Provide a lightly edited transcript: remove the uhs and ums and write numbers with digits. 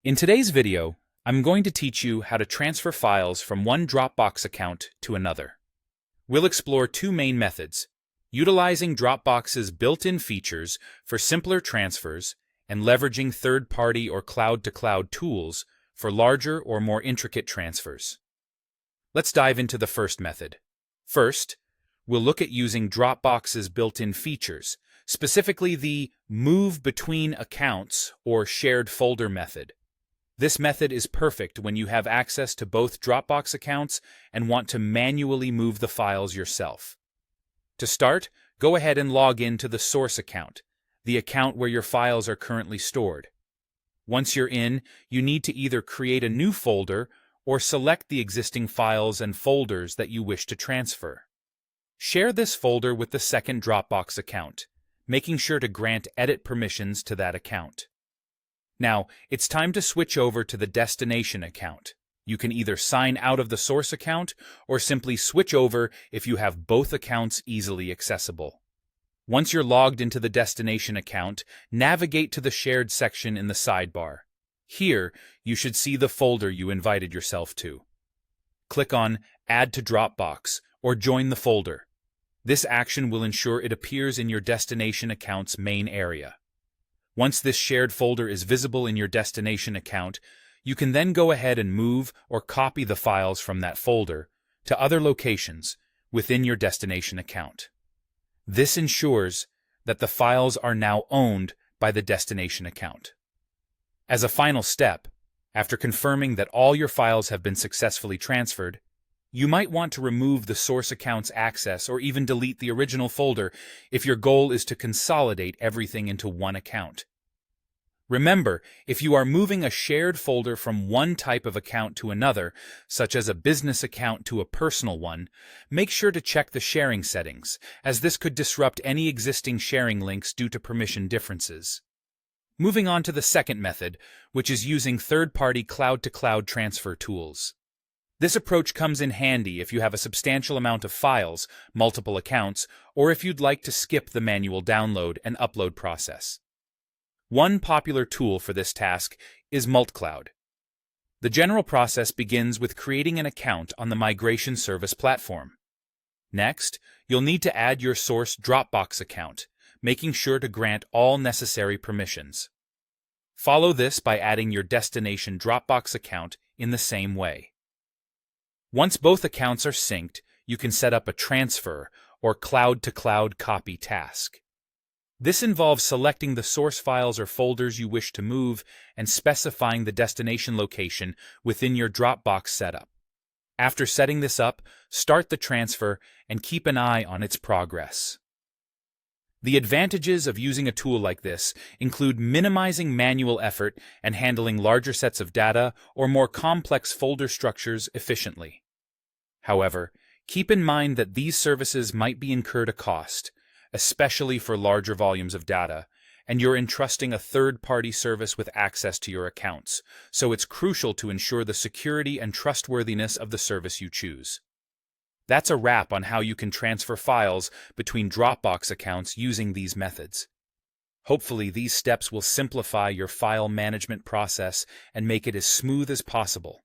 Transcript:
In today's video, I'm going to teach you how to transfer files from one Dropbox account to another. We'll explore two main methods: utilizing Dropbox's built-in features for simpler transfers and leveraging third-party or cloud-to-cloud tools for larger or more intricate transfers. Let's dive into the first method. First, we'll look at using Dropbox's built-in features, specifically the Move Between Accounts or Shared Folder method. This method is perfect when you have access to both Dropbox accounts and want to manually move the files yourself. To start, go ahead and log in to the source account, the account where your files are currently stored. Once you're in, you need to either create a new folder or select the existing files and folders that you wish to transfer. Share this folder with the second Dropbox account, making sure to grant edit permissions to that account. Now, it's time to switch over to the destination account. You can either sign out of the source account or simply switch over if you have both accounts easily accessible. Once you're logged into the destination account, navigate to the shared section in the sidebar. Here, you should see the folder you invited yourself to. Click on Add to Dropbox or Join the folder. This action will ensure it appears in your destination account's main area. Once this shared folder is visible in your destination account, you can then go ahead and move or copy the files from that folder to other locations within your destination account. This ensures that the files are now owned by the destination account. As a final step, after confirming that all your files have been successfully transferred, you might want to remove the source account's access or even delete the original folder if your goal is to consolidate everything into one account. Remember, if you are moving a shared folder from one type of account to another, such as a business account to a personal one, make sure to check the sharing settings, as this could disrupt any existing sharing links due to permission differences. Moving on to the second method, which is using third-party cloud-to-cloud transfer tools. This approach comes in handy if you have a substantial amount of files, multiple accounts, or if you'd like to skip the manual download and upload process. One popular tool for this task is multcloud. The general process begins with creating an account on the migration service platform. Next, you'll need to add your source Dropbox account, making sure to grant all necessary permissions. Follow this by adding your destination Dropbox account in the same way. Once both accounts are synced, you can set up a transfer or cloud-to-cloud copy task. This involves selecting the source files or folders you wish to move and specifying the destination location within your Dropbox setup. After setting this up, start the transfer and keep an eye on its progress. The advantages of using a tool like this include minimizing manual effort and handling larger sets of data or more complex folder structures efficiently. However, keep in mind that these services might be incurred a cost, especially for larger volumes of data, and you're entrusting a third-party service with access to your accounts, so it's crucial to ensure the security and trustworthiness of the service you choose. That's a wrap on how you can transfer files between Dropbox accounts using these methods. Hopefully, these steps will simplify your file management process and make it as smooth as possible.